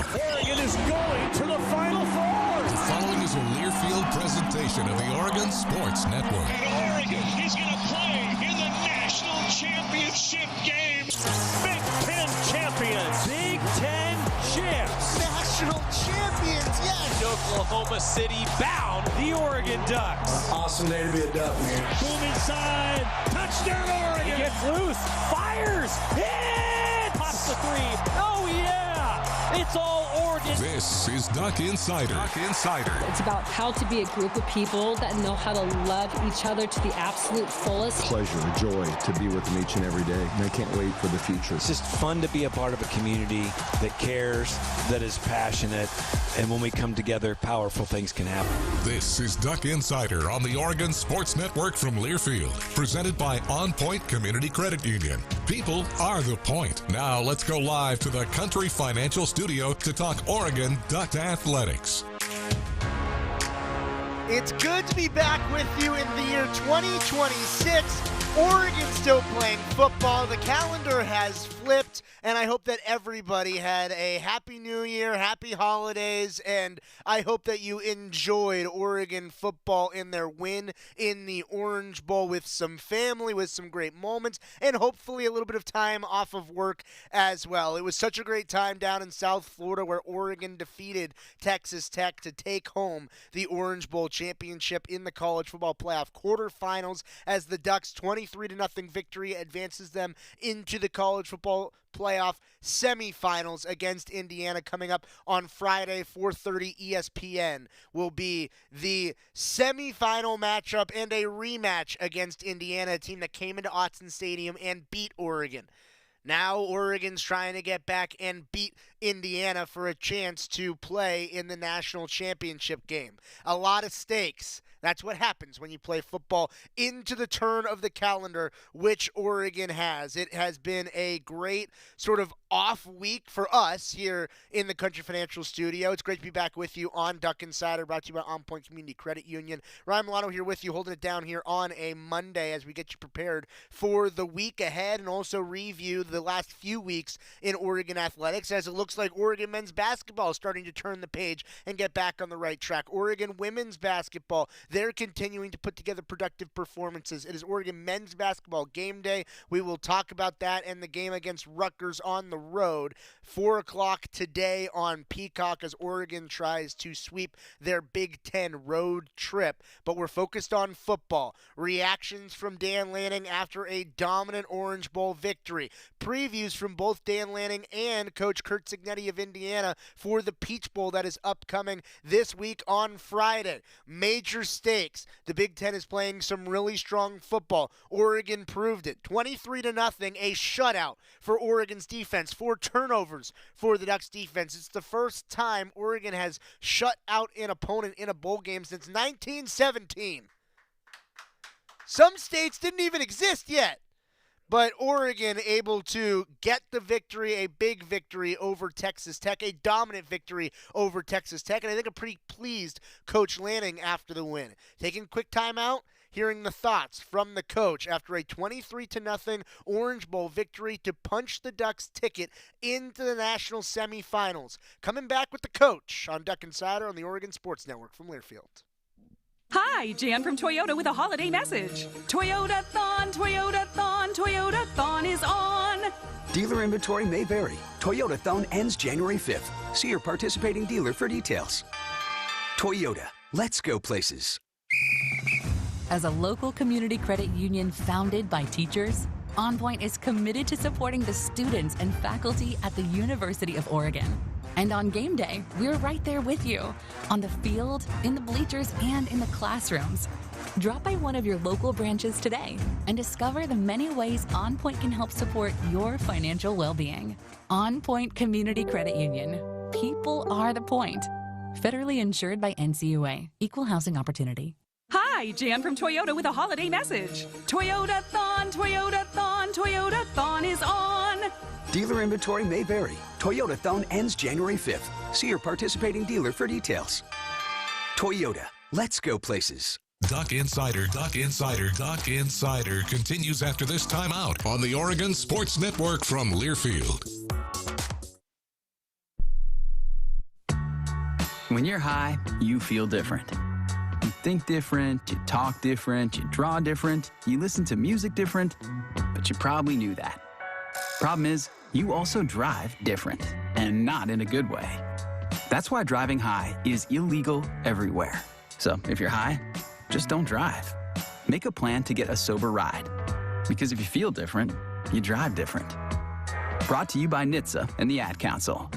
Oregon is going to the Final Four. The following is a Learfield presentation of the Oregon Sports Network. And Oregon is going to play in the national championship game. Big Ten champions. Big Ten champs. National champions, yes. Oklahoma City bound the Oregon Ducks. Awesome day to be a Duck, man. Boom inside. Touchdown Oregon. He gets loose. Fires. Hit. Pops the three. Oh, yeah. It's all Oregon. This is Duck Insider. Duck Insider. It's about how to be a group of people that know how to love each other to the absolute fullest. Pleasure, joy to be with them each and every day. And I can't wait for the future. It's just fun to be a part of a community that cares, that is passionate, and when we come together, powerful things can happen. This is Duck Insider on the Oregon Sports Network from Learfield, presented by OnPoint Community Credit Union. People are the point. Now let's go live to the Country Financial Studio to talk Oregon Duck Athletics. It's good to be back with you in the year 2026. Oregon still playing football. The calendar has flipped, and I hope that everybody had a happy new year, happy holidays, and I hope that you enjoyed Oregon football in their win in the Orange Bowl with some family, with some great moments, and hopefully a little bit of time off of work as well. It was such a great time down in South Florida where Oregon defeated Texas Tech to take home the Orange Bowl championship in the college football playoff quarterfinals as the Ducks' 23-0 victory advances them into the college football playoff semifinals against Indiana coming up on Friday, 4:30 ESPN will be the semifinal matchup and a rematch against Indiana, a team that came into Autzen Stadium and beat Oregon. Now Oregon's trying to get back and beat Indiana for a chance to play in the national championship game. A lot of stakes. That's what happens when you play football into the turn of the calendar, which Oregon has. It has been a great sort of off week for us here in the Country Financial Studio. It's great to be back with you on Duck Insider, brought to you by OnPoint Community Credit Union. Ryan Milano here with you, holding it down here on a Monday as we get you prepared for the week ahead and also review the last few weeks in Oregon athletics, as it looks like Oregon men's basketball is starting to turn the page and get back on the right track. Oregon women's basketball, they're continuing to put together productive performances. It is Oregon men's basketball game day. We will talk about that and the game against Rutgers on the road. 4 o'clock today on Peacock as Oregon tries to sweep their Big Ten road trip. But we're focused on football. Reactions from Dan Lanning after a dominant Orange Bowl victory. Previews from both Dan Lanning and Coach Kurt Cignetti of Indiana for the Peach Bowl that is upcoming this week on Friday. Major stakes. The Big Ten is playing some really strong football. Oregon proved it. 23-0, a shutout for Oregon's defense. 4 turnovers for the Ducks defense. It's the first time Oregon has shut out an opponent in a bowl game since 1917. Some states didn't even exist yet. But Oregon able to get the victory, a big victory over Texas Tech, a dominant victory over Texas Tech, and I think a pretty pleased Coach Lanning after the win. Taking a quick time out, hearing the thoughts from the coach after a 23-0 Orange Bowl victory to punch the Ducks' ticket into the national semifinals. Coming back with the coach on Duck Insider on the Oregon Sports Network from Learfield. Hi, Jan from Toyota with a holiday message. Toyota-thon, Toyota-thon, Toyota-thon is on. Dealer inventory may vary. Toyota-thon ends January 5th. See your participating dealer for details. Toyota, let's go places. As a local community credit union founded by teachers, OnPoint is committed to supporting the students and faculty at the University of Oregon. And on game day, we're right there with you, on the field, in the bleachers, and in the classrooms. Drop by one of your local branches today and discover the many ways OnPoint can help support your financial well-being. OnPoint Community Credit Union. People are the point. Federally insured by NCUA. Equal housing opportunity. Hi, Jan from Toyota with a holiday message. Toyota-thon, Toyota-thon, Toyota-thon is on. Dealer inventory may vary. Toyota-thon ends January 5th. See your participating dealer for details. Toyota, let's go places. Duck Insider, Duck Insider, Duck Insider continues after this timeout on the Oregon Sports Network from Learfield. When you're high, you feel different. You think different, you talk different, you draw different, you listen to music different, but you probably knew that. Problem is, you also drive different, and not in a good way. That's why driving high is illegal everywhere. So if you're high, just don't drive. Make a plan to get a sober ride. Because if you feel different, you drive different. Brought to you by NHTSA and the Ad Council.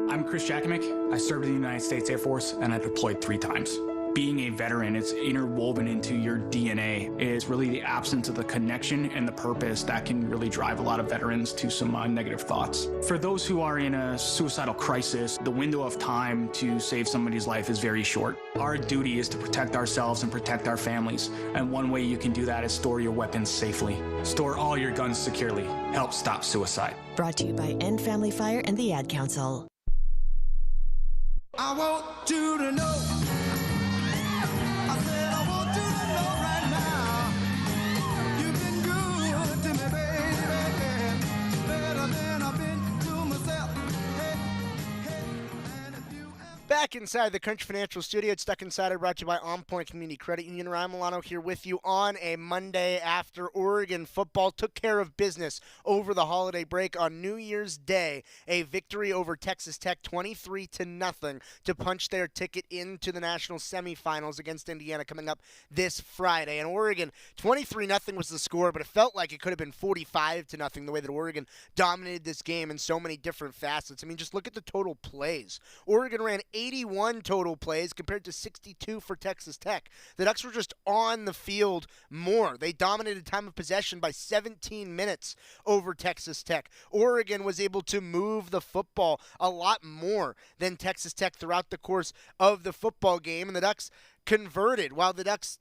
I'm Chris Jakimick. I served in the United States Air Force, and I deployed 3 times. Being a veteran, it's interwoven into your DNA. It's really the absence of the connection and the purpose that can really drive a lot of veterans to some negative thoughts. For those who are in a suicidal crisis, the window of time to save somebody's life is very short. Our duty is to protect ourselves and protect our families. And one way you can do that is store your weapons safely. Store all your guns securely. Help stop suicide. Brought to you by End Family Fire and the Ad Council. I want you to know. I said I want you to know right now. You've been good to me, baby. Better than I've been to myself. Back inside the Country Financial Studio, it's Stuck Insider, brought to you by OnPoint Community Credit Union. Ryan Milano here with you on a Monday after Oregon football took care of business over the holiday break on New Year's Day. A victory over Texas Tech 23-0 to punch their ticket into the national semifinals against Indiana coming up this Friday. And Oregon, 23-0 was the score, but it felt like it could have been 45-0 the way that Oregon dominated this game in so many different facets. I mean, just look at the total plays. Oregon ran 81 total plays compared to 62 for Texas Tech. The Ducks were just on the field more. They dominated time of possession by 17 minutes over Texas Tech. Oregon was able to move the football a lot more than Texas Tech throughout the course of the football game, and the Ducks converted. While the Ducks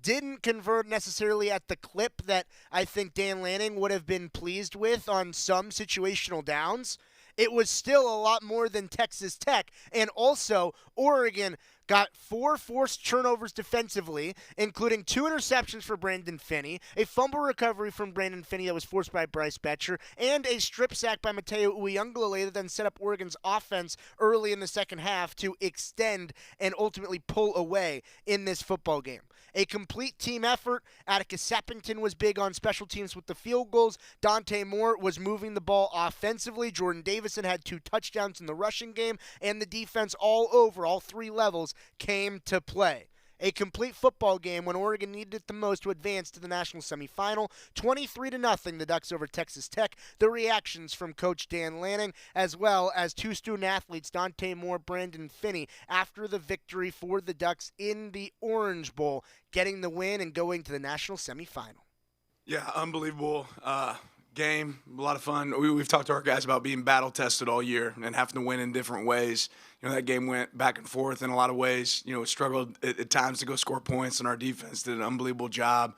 didn't convert necessarily at the clip that I think Dan Lanning would have been pleased with on some situational downs, it was still a lot more than Texas Tech. And also, Oregon got 4 forced turnovers defensively, including 2 interceptions for Brandon Finney, a fumble recovery from Brandon Finney that was forced by Bryce Betcher, and a strip sack by Mateo Uyunglele that then set up Oregon's offense early in the second half to extend and ultimately pull away in this football game. A complete team effort. Atticus Sappington was big on special teams with the field goals. Dante Moore was moving the ball offensively. Jordan Davison had 2 touchdowns in the rushing game, and the defense all over, all 3 levels, came to play. A complete football game when Oregon needed it the most to advance to the national semifinal. 23-0, the Ducks over Texas Tech. The reactions from Coach Dan Lanning, as well as 2 student athletes, Dante Moore, Brandon Finney, after the victory for the Ducks in the Orange Bowl, getting the win and going to the national semifinal. Yeah, unbelievable game. A lot of fun. We've talked to our guys about being battle-tested all year and having to win in different ways. You know, that game went back and forth in a lot of ways. You know, it struggled at times to go score points, and our defense did an unbelievable job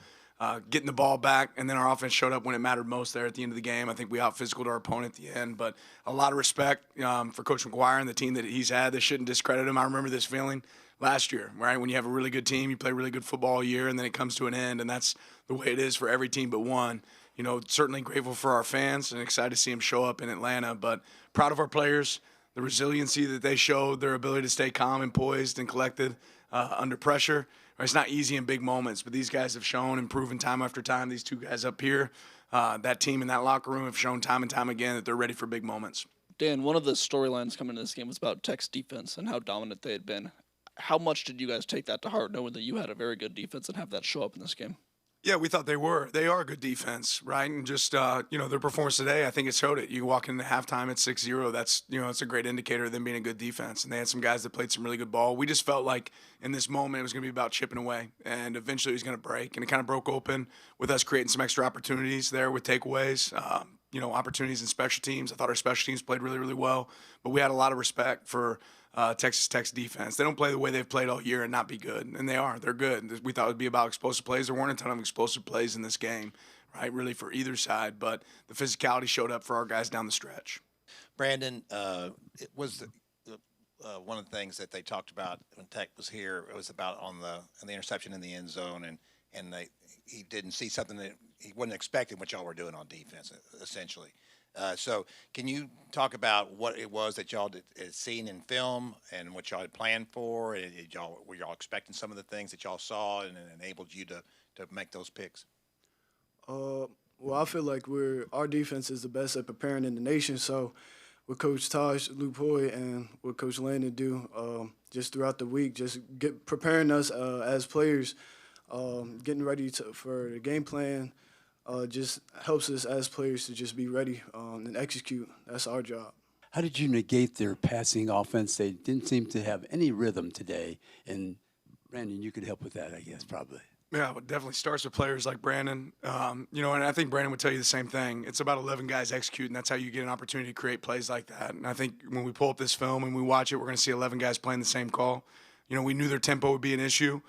getting the ball back, and then our offense showed up when it mattered most there at the end of the game. I think we out-physicaled our opponent at the end, but a lot of respect for Coach McGuire and the team that he's had. They shouldn't discredit him. I remember this feeling last year, right? When you have a really good team, you play really good football all year, and then it comes to an end, and that's the way it is for every team but one. You know, certainly grateful for our fans and excited to see them show up in Atlanta, but proud of our players, the resiliency that they showed, their ability to stay calm and poised and collected under pressure. It's not easy in big moments, but these guys have shown and proven time after time, these 2 guys up here, that team in that locker room have shown time and time again that they're ready for big moments. Dan, one of the storylines coming into this game was about Tech's defense and how dominant they had been. How much did you guys take that to heart, knowing that you had a very good defense and have that show up in this game? Yeah, we thought they were. They are a good defense, right? And just, their performance today, I think it showed it. You walk into halftime at 6-0, that's, it's a great indicator of them being a good defense. And they had some guys that played some really good ball. We just felt like in this moment it was going to be about chipping away, and eventually it was going to break. And it kind of broke open with us creating some extra opportunities there with takeaways, opportunities in special teams. I thought our special teams played really, really well. But we had a lot of respect for Texas Tech's defense. They don't play the way they've played all year and not be good, and they are. They're good. We thought it would be about explosive plays. There weren't a ton of explosive plays in this game, right, really for either side, but the physicality showed up for our guys down the stretch. Brandon, it was one of the things that they talked about when Tech was here. It was about on the interception in the end zone, and he didn't see something that he wasn't expecting what y'all were doing on defense, essentially. So can you talk about what it was that y'all had seen in film and what y'all had planned for? And were y'all expecting some of the things that y'all saw and it enabled you to make those picks? Well, I feel like our defense is the best at preparing in the nation. So what Coach Taj Lupoy and what Coach Lanning do just throughout the week, just preparing us as players, getting ready for the game plan, just helps us as players to just be ready and execute. That's our job. How did you negate their passing offense? They didn't seem to have any rhythm today. And Brandon, you could help with that, I guess, probably. Yeah, it definitely starts with players like Brandon. And I think Brandon would tell you the same thing. It's about 11 guys executing. That's how you get an opportunity to create plays like that. And I think when we pull up this film and we watch it, we're going to see 11 guys playing the same call. We knew their tempo would be an issue.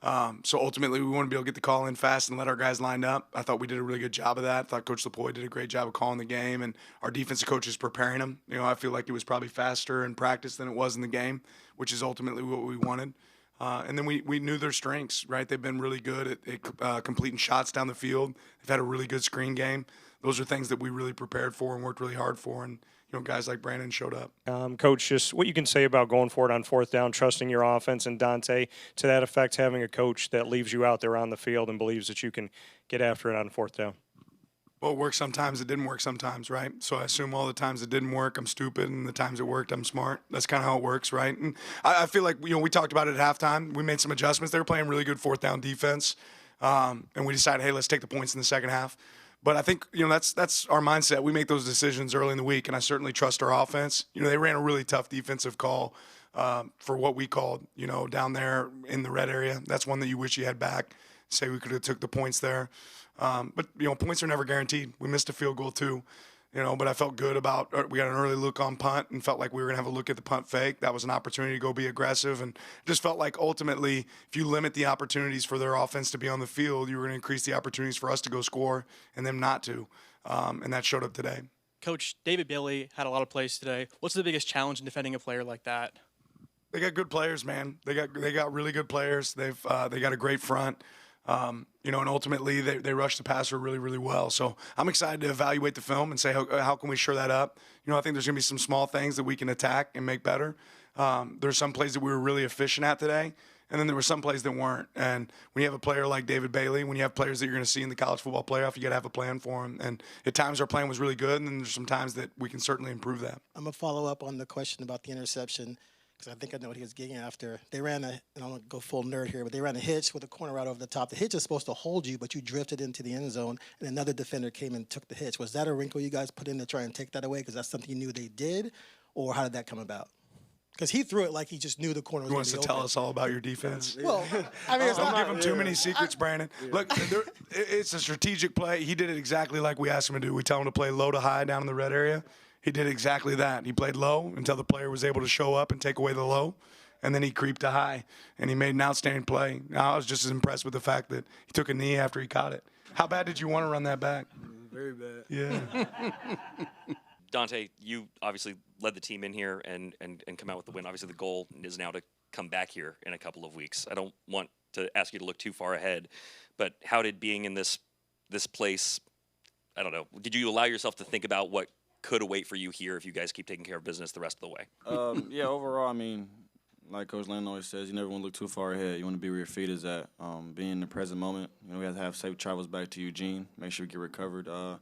So ultimately, we want to be able to get the call in fast and let our guys line up. I thought we did a really good job of that. I thought Coach Lapoy did a great job of calling the game, and our defensive coaches preparing them. I feel like it was probably faster in practice than it was in the game, which is ultimately what we wanted. And then we knew their strengths, right? They've been really good at completing shots down the field. They've had a really good screen game. Those are things that we really prepared for and worked really hard for. And guys like Brandon showed up. Coach, just what you can say about going forward on fourth down, trusting your offense, and Dante, to that effect, having a coach that leaves you out there on the field and believes that you can get after it on fourth down. Well, it works sometimes, it didn't work sometimes, right? So I assume all the times it didn't work, I'm stupid, and the times it worked, I'm smart. That's kind of how it works, right? And I feel like, we talked about it at halftime. We made some adjustments. They were playing really good fourth down defense, and we decided, hey, let's take the points in the second half. But I think, that's our mindset. We make those decisions early in the week, and I certainly trust our offense. They ran a really tough defensive call for what we called, down there in the red area. That's one that you wish you had back. Say we could have took the points there. But points are never guaranteed. We missed a field goal too, but I felt good about we got an early look on punt and felt like we were going to have a look at the punt fake. That was an opportunity to go be aggressive, and just felt like ultimately if you limit the opportunities for their offense to be on the field, you were going to increase the opportunities for us to go score and them not to, and that showed up today. Coach, David Bailey had a lot of plays today. What's the biggest challenge in defending a player like that? They got good players, man. They got really good players. They got a great front. And ultimately they rush the passer really, really well. So I'm excited to evaluate the film and say, how can we shore that up? I think there's going to be some small things that we can attack and make better. There's some plays that we were really efficient at today, and then there were some plays that weren't. And when you have a player like David Bailey, when you have players that you're going to see in the college football playoff, you got to have a plan for them. And at times our plan was really good, and then there's some times that we can certainly improve that. I'm going to follow up on the question about the interception, because I think I know what he was getting after. They ran and I'm going to go full nerd here, but they ran a hitch with a corner right over the top. The hitch is supposed to hold you, but you drifted into the end zone, and another defender came and took the hitch. Was that a wrinkle you guys put in to try and take that away because that's something you knew they did, or how did that come about? Because he threw it like he just knew the corner was going to be open. You want us to tell us all about your defense? Well, I mean, don't give him too many secrets, Brandon. Look, it's a strategic play. He did it exactly like we asked him to do. We tell him to play low to high down in the red area. He did exactly that. He played low until the player was able to show up and take away the low. And then he creeped to high, and he made an outstanding play. I was just as impressed with the fact that he took a knee after he caught it. How bad did you want to run that back? Very bad. Yeah. Dante, you obviously led the team in here and come out with the win. Obviously, the goal is now to come back here in a couple of weeks. I don't want to ask you to look too far ahead, but how did being in this place, I don't know, did you allow yourself to think about what could await for you here if you guys keep taking care of business the rest of the way? Yeah, overall, I mean, like Coach Lanning always says, you never want to look too far ahead. You want to be where your feet is at. Being in the present moment, we have to have safe travels back to Eugene, make sure we get recovered. But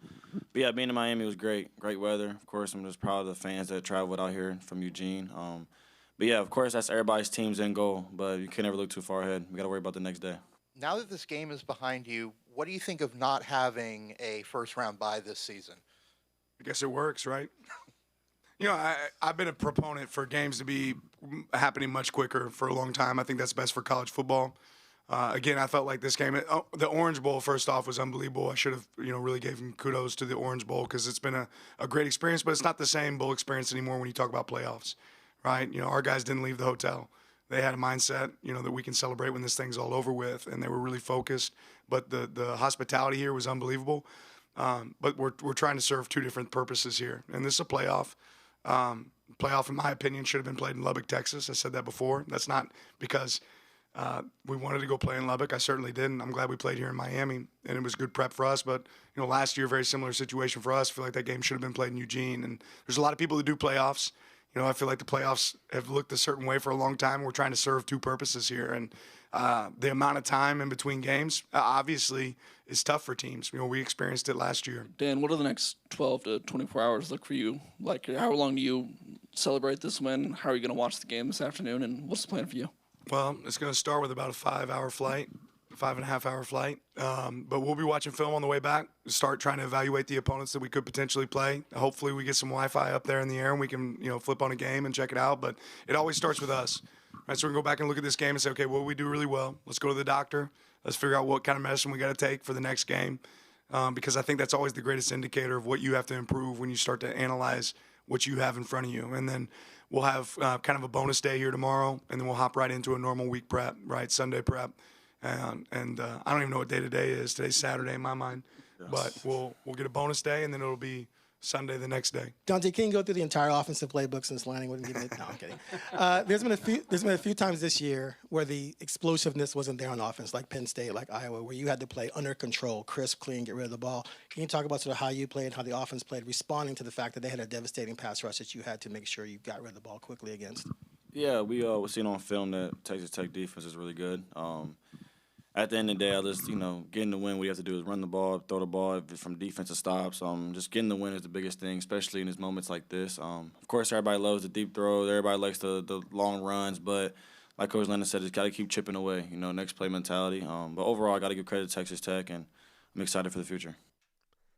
yeah, being in Miami was great weather. Of course, I'm just proud of the fans that traveled out here from Eugene. But yeah, of course, that's everybody's team's end goal, but you can never look too far ahead. We got to worry about the next day. Now that this game is behind you, what do you think of not having a first-round bye this season? I guess it works, right? I've been a proponent for games to be happening much quicker for a long time. I think that's best for college football. Again, I felt like this game, the Orange Bowl, first off, was unbelievable. I should have, really gave him kudos to the Orange Bowl because it's been a great experience, but it's not the same bowl experience anymore when you talk about playoffs, right? Our guys didn't leave the hotel. They had a mindset, that we can celebrate when this thing's all over with, and they were really focused. But the hospitality here was unbelievable. But we're trying to serve two different purposes here, and this is a playoff. Playoff, in my opinion, should have been played in Lubbock, Texas. I said that before. That's not because We wanted to go play in Lubbock. I certainly did, and I'm glad we played here in Miami, and it was good prep for us. But, last year, very similar situation for us. I feel like that game should have been played in Eugene. And there's a lot of people that do playoffs. I feel like the playoffs have looked a certain way for a long time. We're trying to serve two purposes here. And the amount of time in between games, obviously, is tough for teams. We experienced it last year. Dan, what do the next 12 to 24 hours look for you? Like, how long do you celebrate this win? How are you going to watch the game this afternoon? And what's the plan for you? Well, it's going to start with about a 5-hour flight, 5.5-hour flight. But we'll be watching film on the way back, start trying to evaluate the opponents that we could potentially play. Hopefully we get some Wi-Fi up there in the air and we can, flip on a game and check it out. But it always starts with us. Right? So we can go back and look at this game and say, okay, what do we do really well? Let's go to the doctor. Let's figure out what kind of medicine we got to take for the next game. Because I think that's always the greatest indicator of what you have to improve when you start to analyze what you have in front of you. And then we'll have kind of a bonus day here tomorrow, and then we'll hop right into a normal week prep, right, Sunday prep. And I don't even know what day today is. Today's Saturday in my mind. Yes. But we'll get a bonus day, and then it'll be Sunday the next day. Dante, can you go through the entire offensive playbook since Lanning wouldn't give it? No, I'm kidding. There's been a few times this year where the explosiveness wasn't there on offense, like Penn State, like Iowa, where you had to play under control, crisp, clean, get rid of the ball. Can you talk about sort of how you played, how the offense played, responding to the fact that they had a devastating pass rush that you had to make sure you got rid of the ball quickly against? Yeah, we were seeing on film that Texas Tech defense is really good. At the end of the day, I just, getting the win, what you have to do is run the ball, throw the ball from defensive stops. Just getting the win is the biggest thing, especially in these moments like this. Of course, everybody loves the deep throws. Everybody likes the long runs. But like Coach Lanning said, it's got to keep chipping away, next play mentality. But overall, I got to give credit to Texas Tech, and I'm excited for the future.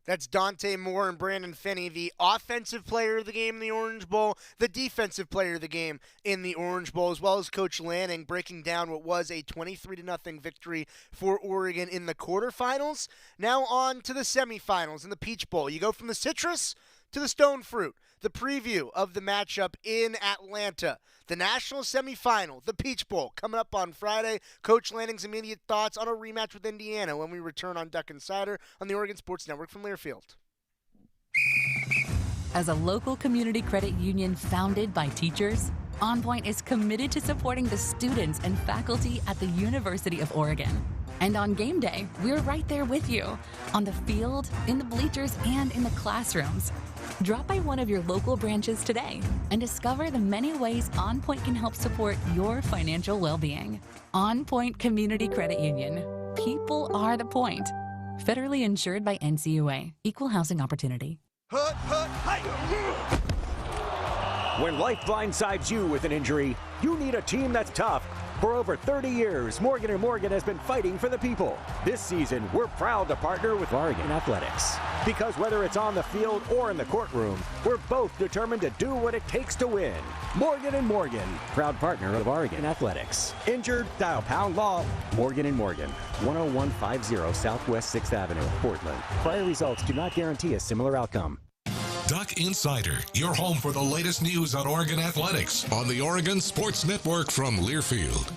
That's Dante Moore and Brandon Finney, the offensive player of the game in the Orange Bowl, the defensive player of the game in the Orange Bowl, as well as Coach Lanning breaking down what was a 23-0 victory for Oregon in the quarterfinals. Now on to the semifinals in the Peach Bowl. You go from the citrus to the stone fruit. The preview of the matchup in Atlanta. The national semifinal, the Peach Bowl, coming up on Friday. Coach Lanning's immediate thoughts on a rematch with Indiana when we return on Duck Insider on the Oregon Sports Network from Learfield. As a local community credit union founded by teachers, OnPoint is committed to supporting the students and faculty at the University of Oregon. And on game day, we're right there with you, on the field, in the bleachers, and in the classrooms. Drop by one of your local branches today and discover the many ways OnPoint can help support your financial well-being. OnPoint Community Credit Union. People are the point. Federally insured by NCUA. Equal housing opportunity. When life blindsides you with an injury, you need a team that's tough. For over 30 years, Morgan & Morgan has been fighting for the people. This season, we're proud to partner with Oregon Athletics. Because whether it's on the field or in the courtroom, we're both determined to do what it takes to win. Morgan & Morgan, proud partner of Oregon Athletics. Injured? Dial pound law. Morgan & Morgan, 10150 Southwest 6th Avenue, Portland. Prior results do not guarantee a similar outcome. Duck Insider, your home for the latest news on Oregon athletics on the Oregon Sports Network from Learfield.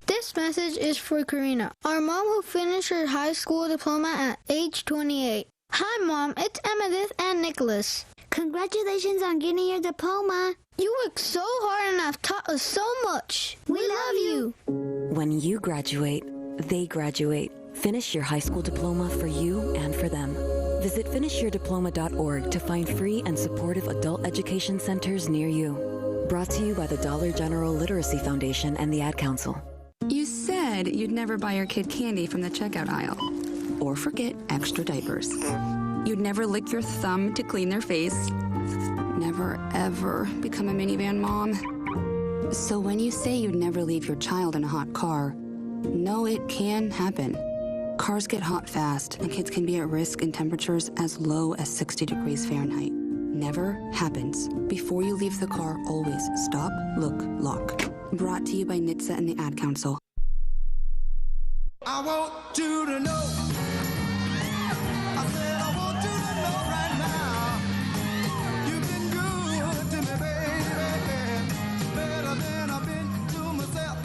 This message is for Karina, our mom who finished her high school diploma at age 28. Hi, Mom. It's Emmettith and Nicholas. Congratulations on getting your diploma. You worked so hard and have taught us so much. We love you. When you graduate, they graduate. Finish your high school diploma for you and for them. Visit finishyourdiploma.org to find free and supportive adult education centers near you. Brought to you by the Dollar General Literacy Foundation and the Ad Council. You said you'd never buy your kid candy from the checkout aisle. Or forget extra diapers. You'd never lick your thumb to clean their face. Never, ever become a minivan mom. So when you say you'd never leave your child in a hot car, know it can happen. Cars get hot fast, and kids can be at risk in temperatures as low as 60 degrees Fahrenheit. Never happens. Before you leave the car, always stop, look, lock. Brought to you by NHTSA and the Ad Council. I want you to know. I said I want you to know right now. You've been good to me, baby. Better than I've been to myself.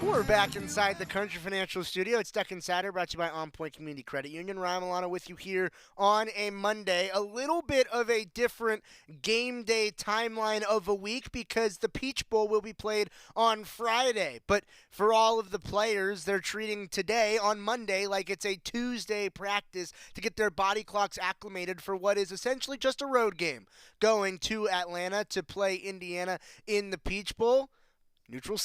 We're We're back inside the Country Financial Studio. It's Duck Insider, brought to you by OnPoint Community Credit Union. Ryan Milano with you here on a Monday. A little bit of a different game day timeline of a week because the Peach Bowl will be played on Friday. But for all of the players, they're treating today on Monday like it's a Tuesday practice to get their body clocks acclimated for what is essentially just a road game. Going to Atlanta to play Indiana in the Peach Bowl. Neutral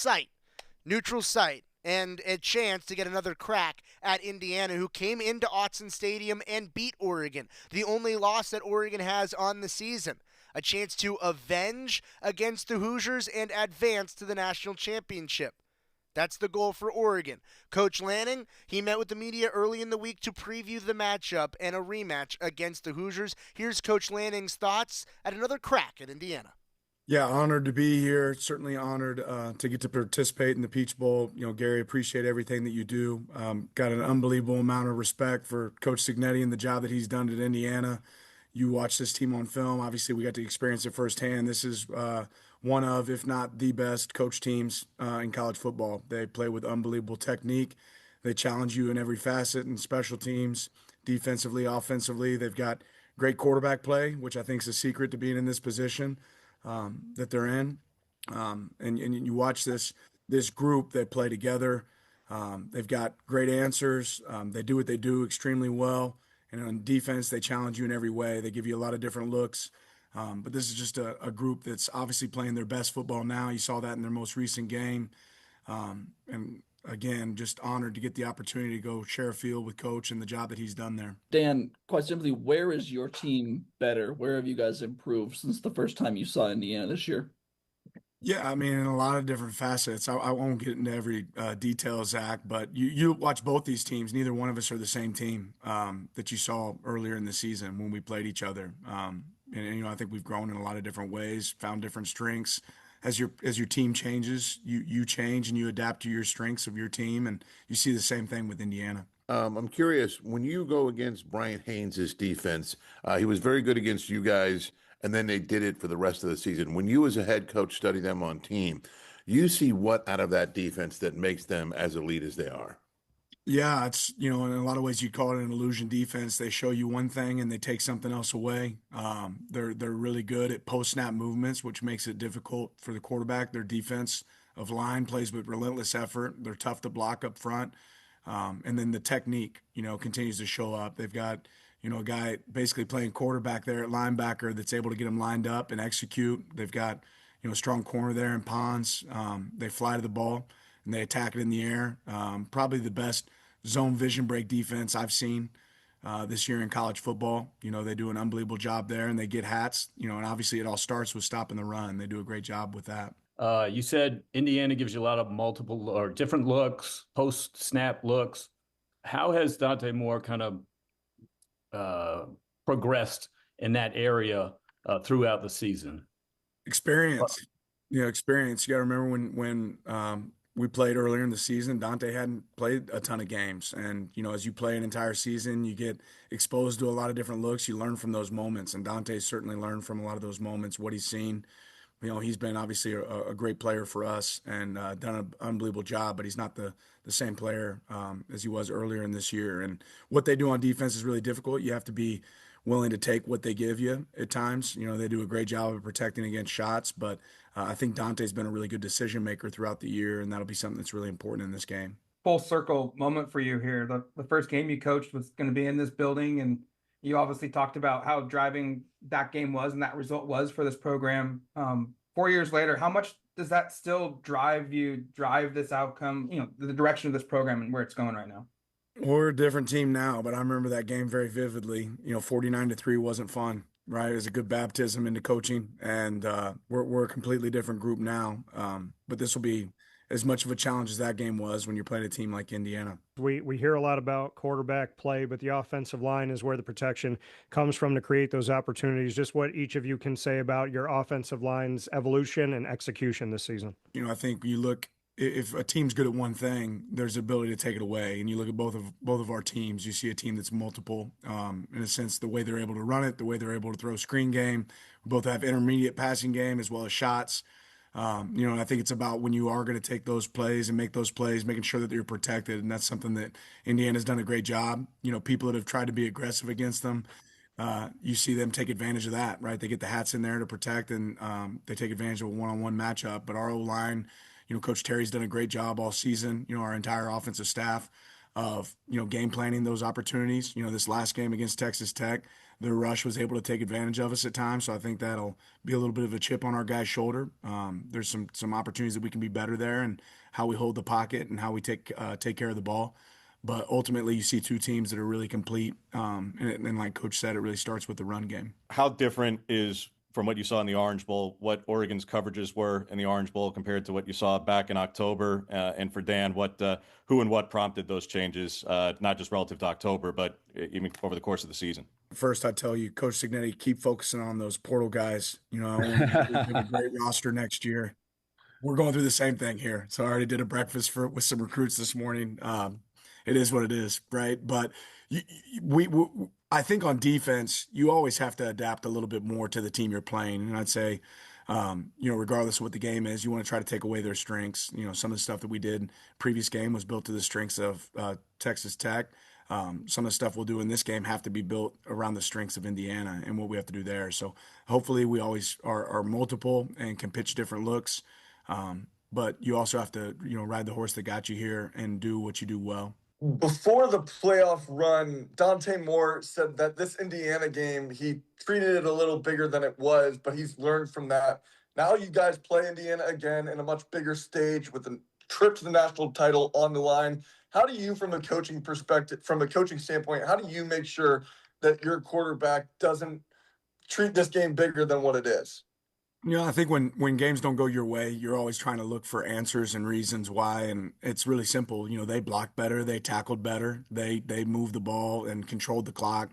site, and a chance to get another crack at Indiana, who came into Autzen Stadium and beat Oregon, the only loss that Oregon has on the season. A chance to avenge against the Hoosiers and advance to the national championship. That's the goal for Oregon. Coach Lanning, he met with the media early in the week to preview the matchup and a rematch against the Hoosiers. Here's Coach Lanning's thoughts at another crack at Indiana. Yeah, honored to be here. Certainly honored to get to participate in the Peach Bowl. You know, Gary, appreciate everything that you do. Got an unbelievable amount of respect for Coach Signetti and the job that he's done at Indiana. You watch this team on film. Obviously, we got to experience it firsthand. This is one of, if not the best coach teams in college football. They play with unbelievable technique. They challenge you in every facet in special teams, defensively, offensively. They've got great quarterback play, which I think is a secret to being in this position that they're in. And you watch this group, they play together. They've got great answers. They do what they do extremely well. And on defense, they challenge you in every way. They give you a lot of different looks. But this is just a group that's obviously playing their best football now. You saw that in their most recent game. And again, just honored to get the opportunity to go share a field with Coach and the job that he's done there. Dan, quite simply, where is your team better? Where have you guys improved since the first time you saw Indiana this year? Yeah, I mean, in a lot of different facets. I won't get into every detail, Zach, but you watch both these teams. Neither one of us are the same team that you saw earlier in the season when we played each other. And you know, I think we've grown in a lot of different ways, found different strengths. As your team changes, you change and you adapt to your strengths of your team, and you see the same thing with Indiana. I'm curious, when you go against Brian Haynes' defense, he was very good against you guys, and then they did it for the rest of the season. When you as a head coach study them on team, you see what out of that defense that makes them as elite as they are? Yeah, it's, you know, in a lot of ways you call it an illusion defense. They show you one thing and they take something else away. They're really good at post-snap movements, which makes it difficult for the quarterback. Their defense of line plays with relentless effort. They're tough to block up front. And then the technique, you know, continues to show up. They've got, you know, a guy basically playing quarterback there at linebacker that's able to get them lined up and execute. They've got, you know, a strong corner there in Pons. They fly to the ball and they attack it in the air. Probably the best zone vision break defense I've seen this year in college football. You know, they do an unbelievable job there and they get hats, you know, and obviously it all starts with stopping the run. They do a great job with that. You said Indiana gives you a lot of multiple or different looks, post-snap looks. How has Dante Moore kind of progressed in that area throughout the season? Experience. You know, experience. You got to remember when we played earlier in the season, Dante hadn't played a ton of games. And, you know, as you play an entire season, you get exposed to a lot of different looks. You learn from those moments. And Dante's certainly learned from a lot of those moments, what he's seen. You know, he's been obviously a great player for us and done an unbelievable job, but he's not the same player as he was earlier in this year. And what they do on defense is really difficult. You have to be willing to take what they give you at times. You know, they do a great job of protecting against shots, but I think Dante's been a really good decision maker throughout the year, and that'll be something that's really important in this game. Full circle moment for you here. The first game you coached was going to be in this building, and you obviously talked about how driving that game was and that result was for this program. 4 years later, how much does that still drive this outcome, you know, the direction of this program and where it's going right now? We're a different team now, but I remember that game very vividly. You know, 49-3 wasn't fun, right? It was a good baptism into coaching, and we're a completely different group now. But this will be as much of a challenge as that game was when you're playing a team like Indiana. We hear a lot about quarterback play, but the offensive line is where the protection comes from to create those opportunities. Just what each of you can say about your offensive line's evolution and execution this season. You know, I think you look, if a team's good at one thing, there's the ability to take it away. And you look at both of our teams, you see a team that's multiple, in a sense, the way they're able to run it, the way they're able to throw screen game. We both have intermediate passing game as well as shots. I think it's about when you are going to take those plays and make those plays, making sure that you're protected. And that's something that Indiana's done a great job. People that have tried to be aggressive against them, you see them take advantage of that, right? They get the hats in there to protect, and they take advantage of a one-on-one matchup. But our O-line, Coach Terry's done a great job all season, our entire offensive staff of, game planning those opportunities. This last game against Texas Tech, the rush was able to take advantage of us at times. So I think that'll be a little bit of a chip on our guys' shoulder. There's some opportunities that we can be better there, and how we hold the pocket and how we take care of the ball. But ultimately, you see two teams that are really complete. And like Coach said, it really starts with the run game. How different is, from what you saw in the Orange Bowl, what Oregon's coverages were in the Orange Bowl compared to what you saw back in October? And for Dan, who and what prompted those changes, not just relative to October, but even over the course of the season? First, I tell you, Coach Signetti, keep focusing on those portal guys. I want to have a great roster next year. We're going through the same thing here. So I already did a breakfast with some recruits this morning. It is what it is, right? But I think on defense, you always have to adapt a little bit more to the team you're playing. And I'd say, regardless of what the game is, you want to try to take away their strengths. Some of the stuff that we did previous game was built to the strengths of Texas Tech. Some of the stuff we'll do in this game have to be built around the strengths of Indiana and what we have to do there. So hopefully we always are multiple and can pitch different looks. But you also have to, ride the horse that got you here and do what you do well. Before the playoff run, Dante Moore said that this Indiana game, he treated it a little bigger than it was, but he's learned from that. Now you guys play Indiana again in a much bigger stage with a trip to the national title on the line. How do you, from a coaching perspective, from a coaching standpoint, how do you make sure that your quarterback doesn't treat this game bigger than what it is? I think when games don't go your way, you're always trying to look for answers and reasons why, and it's really simple. They blocked better, they tackled better, they moved the ball and controlled the clock.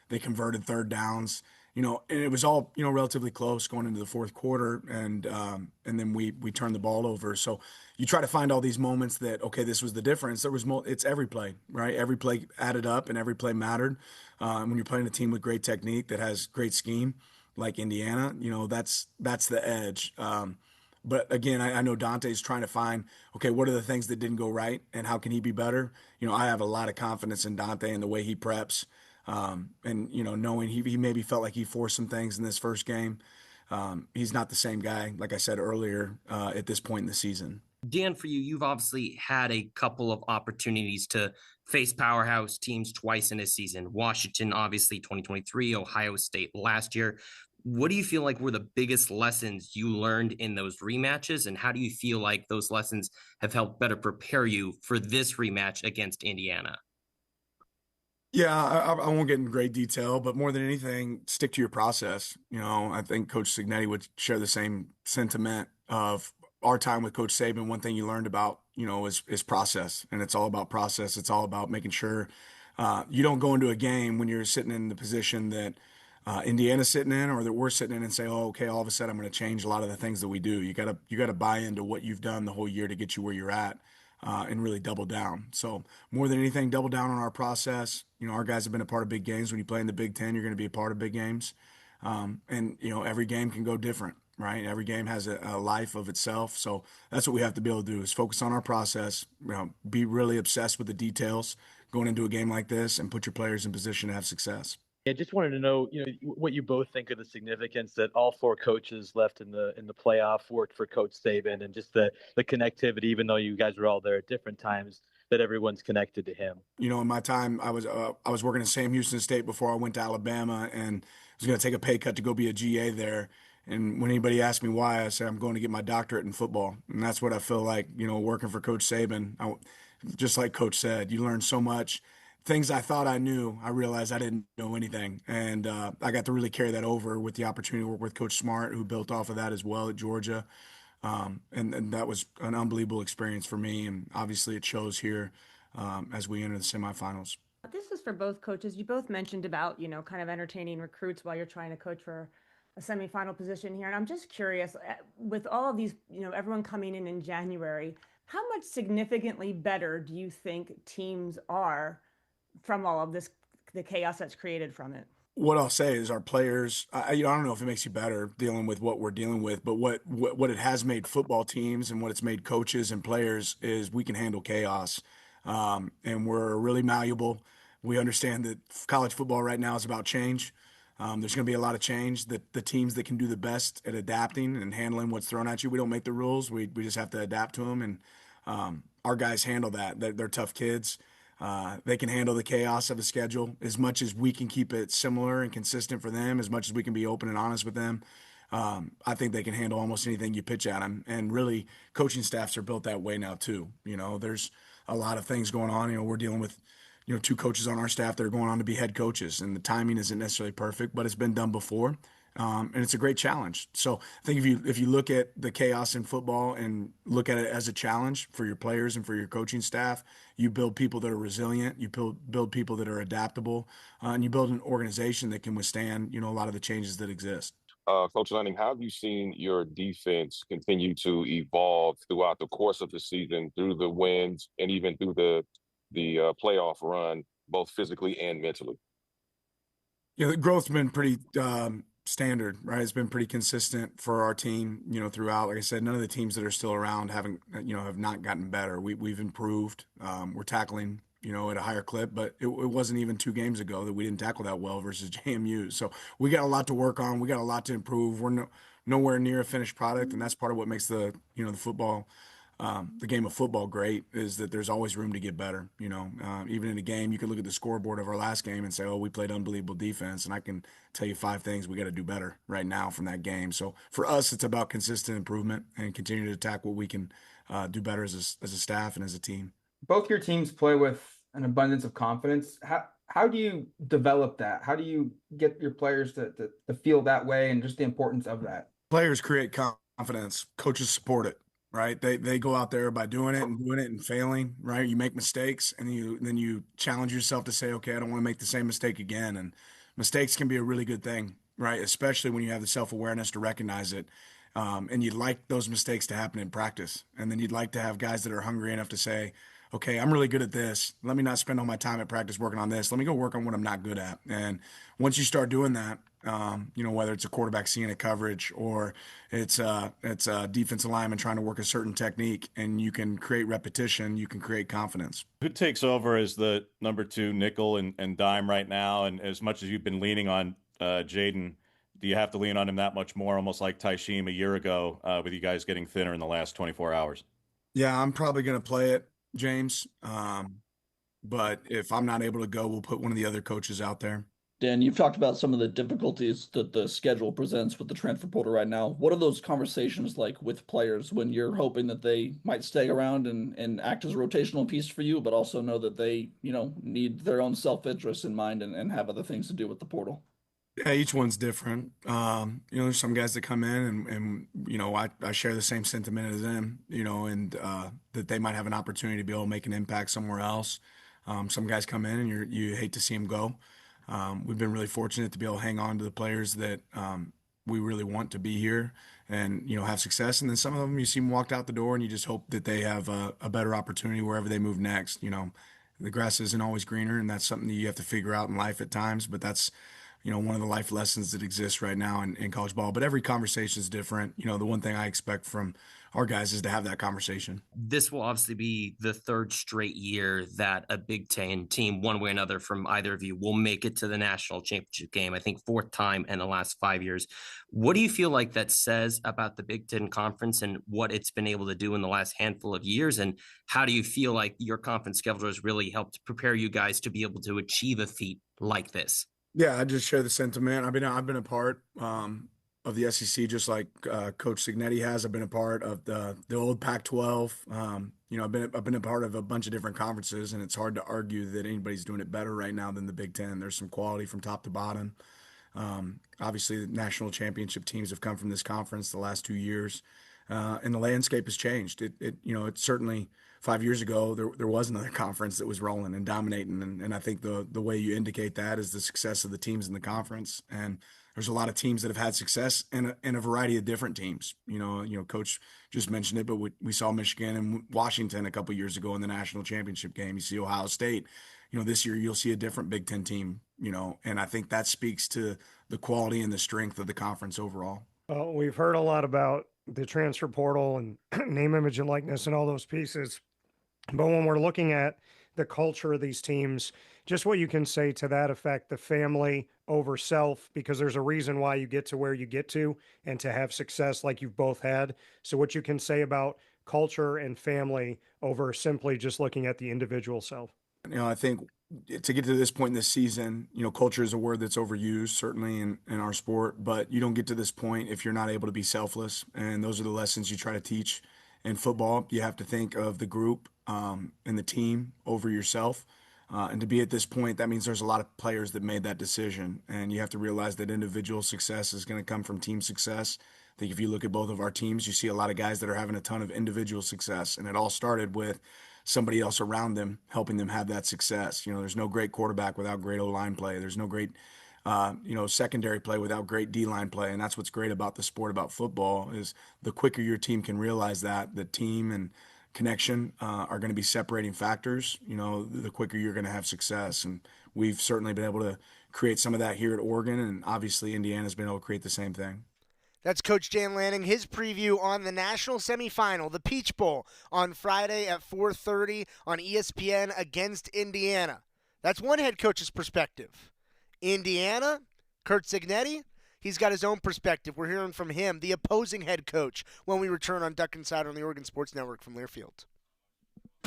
They converted third downs. And it was all relatively close going into the fourth quarter, and then we turned the ball over. So you try to find all these moments that, okay, this was the difference. It's every play, right? Every play added up, and every play mattered. When you're playing a team with great technique that has great scheme, like Indiana, that's the edge. But again, I know Dante's trying to find, okay, what are the things that didn't go right and how can he be better? I have a lot of confidence in Dante and the way he preps. And knowing he maybe felt like he forced some things in this first game. He's not the same guy, like I said earlier, at this point in the season. Dan, for you, you've obviously had a couple of opportunities to face powerhouse teams twice in a season. Washington, obviously, 2023, Ohio State last year. What do you feel like were the biggest lessons you learned in those rematches? And how do you feel like those lessons have helped better prepare you for this rematch against Indiana? Yeah, I won't get in great detail, but more than anything, stick to your process. I think Coach Signetti would share the same sentiment of our time with Coach Saban. One thing you learned about, is process, and it's all about process. It's all about making sure you don't go into a game when you're sitting in the position that Indiana's sitting in, or that we're sitting in, and say, "Oh, okay, all of a sudden I'm going to change a lot of the things that we do." You gotta buy into what you've done the whole year to get you where you're at. And really double down. So more than anything, double down on our process. Our guys have been a part of big games. When you play in the Big Ten, you're going to be a part of big games. And every game can go different, right? Every game has a life of itself. So that's what we have to be able to do, is focus on our process, be really obsessed with the details going into a game like this, and put your players in position to have success. I just wanted to know, what you both think of the significance that all four coaches left in the playoff worked for Coach Saban, and just the connectivity, even though you guys were all there at different times, that everyone's connected to him. In my time, I was working at Sam Houston State before I went to Alabama, and I was going to take a pay cut to go be a GA there. And when anybody asked me why, I said I'm going to get my doctorate in football, and that's what I feel like. Working for Coach Saban, just like Coach said, you learn so much. Things I thought I knew, I realized I didn't know anything. And I got to really carry that over with the opportunity to work with Coach Smart, who built off of that as well at Georgia. And that was an unbelievable experience for me. And obviously it shows here as we enter the semifinals. This is for both coaches. You both mentioned about, kind of entertaining recruits while you're trying to coach for a semifinal position here. And I'm just curious, with all of these, everyone coming in January, how much significantly better do you think teams are from all of this, the chaos that's created from it? What I'll say is our players, I don't know if it makes you better dealing with what we're dealing with, but what it has made football teams and what it's made coaches and players is we can handle chaos. And we're really malleable. We understand that college football right now is about change. There's going to be a lot of change. The teams that can do the best at adapting and handling what's thrown at you, we don't make the rules. We just have to adapt to them. And our guys handle that. They're tough kids. They can handle the chaos of a schedule as much as we can keep it similar and consistent for them, as much as we can be open and honest with them. I think they can handle almost anything you pitch at them. And really, coaching staffs are built that way now too. There's a lot of things going on. We're dealing with, two coaches on our staff that are going on to be head coaches, and the timing isn't necessarily perfect, but it's been done before. And it's a great challenge. So I think if you look at the chaos in football and look at it as a challenge for your players and for your coaching staff, you build people that are resilient, you build people that are adaptable, and you build an organization that can withstand, a lot of the changes that exist. Coach Lanning, how have you seen your defense continue to evolve throughout the course of the season, through the wins and even through the playoff run, both physically and mentally? The growth's been pretty standard, right? It's been pretty consistent for our team, throughout. Like I said, none of the teams that are still around have not gotten better. We've improved. We're tackling, at a higher clip, but it wasn't even 2 games ago that we didn't tackle that well versus JMU. So we got a lot to work on. We got a lot to improve. We're nowhere near a finished product, and that's part of what makes the football, the game of football great, is that there's always room to get better. Even in a game, you can look at the scoreboard of our last game and say, oh, we played unbelievable defense. And I can tell you 5 things we got to do better right now from that game. So for us, it's about consistent improvement and continue to attack what we can do better as a staff and as a team. Both your teams play with an abundance of confidence. How do you develop that? How do you get your players to feel that way, and just the importance of that? Players create confidence. Coaches support it. Right. They go out there by doing it and failing. Right. You make mistakes, and then you challenge yourself to say, okay, I don't want to make the same mistake again. And mistakes can be a really good thing, right? Especially when you have the self-awareness to recognize it. And you'd like those mistakes to happen in practice. And then you'd like to have guys that are hungry enough to say, okay, I'm really good at this. Let me not spend all my time at practice working on this. Let me go work on what I'm not good at. And once you start doing that, whether it's a quarterback seeing a coverage or it's a defensive lineman trying to work a certain technique, and you can create repetition, you can create confidence. Who takes over as the number 2 nickel and dime right now? And as much as you've been leaning on Jaden, do you have to lean on him that much more, almost like Taishim a year ago, with you guys getting thinner in the last 24 hours? Yeah, I'm probably going to play it, James. But if I'm not able to go, we'll put one of the other coaches out there. Dan, you've talked about some of the difficulties that the schedule presents with the transfer portal right now. What are those conversations like with players when you're hoping that they might stay around and act as a rotational piece for you, but also know that they, need their own self-interest in mind and have other things to do with the portal? Yeah, each one's different. There's some guys that come in and I share the same sentiment as them, and that they might have an opportunity to be able to make an impact somewhere else. Some guys come in and you hate to see them go. We've been really fortunate to be able to hang on to the players that we really want to be here and, have success. And then some of them, you see them walked out the door and you just hope that they have a better opportunity wherever they move next. The grass isn't always greener, and that's something that you have to figure out in life at times, but that's, one of the life lessons that exists right now in college ball. But every conversation is different. The one thing I expect from our guys is to have that conversation. This will obviously be the 3rd straight year that a Big Ten team, one way or another from either of you, will make it to the national championship game. I think 4th time in the last 5 years. What do you feel like that says about the Big Ten Conference and what it's been able to do in the last handful of years? And how do you feel like your conference schedule has really helped prepare you guys to be able to achieve a feat like this? Yeah, I just share the sentiment. I've been a part of the SEC, just like Coach Signetti has. I've been a part of the old Pac-12. I've been a part of a bunch of different conferences, and it's hard to argue that anybody's doing it better right now than the Big Ten. There's some quality from top to bottom. Obviously, the national championship teams have come from this conference the last 2 years, and the landscape has changed. It's certainly 5 years ago there was another conference that was rolling and dominating, and I think the way you indicate that is the success of the teams in the conference. And there's a lot of teams that have had success in a variety of different teams. Coach just mentioned it, but we saw Michigan and Washington a couple years ago in the national championship game. You see Ohio State. This year you'll see a different Big Ten team, and I think that speaks to the quality and the strength of the conference overall. Well, we've heard a lot about the transfer portal and name, image, and likeness and all those pieces. But when we're looking at the culture of these teams, just what you can say to that effect, the family over self, because there's a reason why you get to where you get to and to have success like you've both had. So what you can say about culture and family over simply just looking at the individual self. I think to get to this point in this season, culture is a word that's overused, certainly in our sport, but you don't get to this point if you're not able to be selfless. And those are the lessons you try to teach in football. You have to think of the group and the team over yourself. And to be at this point, that means there's a lot of players that made that decision. And you have to realize that individual success is going to come from team success. I think if you look at both of our teams, you see a lot of guys that are having a ton of individual success. And it all started with somebody else around them helping them have that success. There's no great quarterback without great O-line play. There's no great, secondary play without great D-line play. And that's what's great about the sport, about football, is the quicker your team can realize that, the team and connection are going to be separating factors, the quicker you're going to have success. And we've certainly been able to create some of that here at Oregon, and obviously Indiana's been able to create the same thing. That's Coach Dan Lanning, his preview on the national semifinal, the Peach Bowl, on Friday at 4:30 on ESPN against Indiana. That's one head coach's perspective. Indiana, Curt Cignetti, he's got his own perspective. We're hearing from him, the opposing head coach, when we return on Duck Insider on the Oregon Sports Network from Learfield.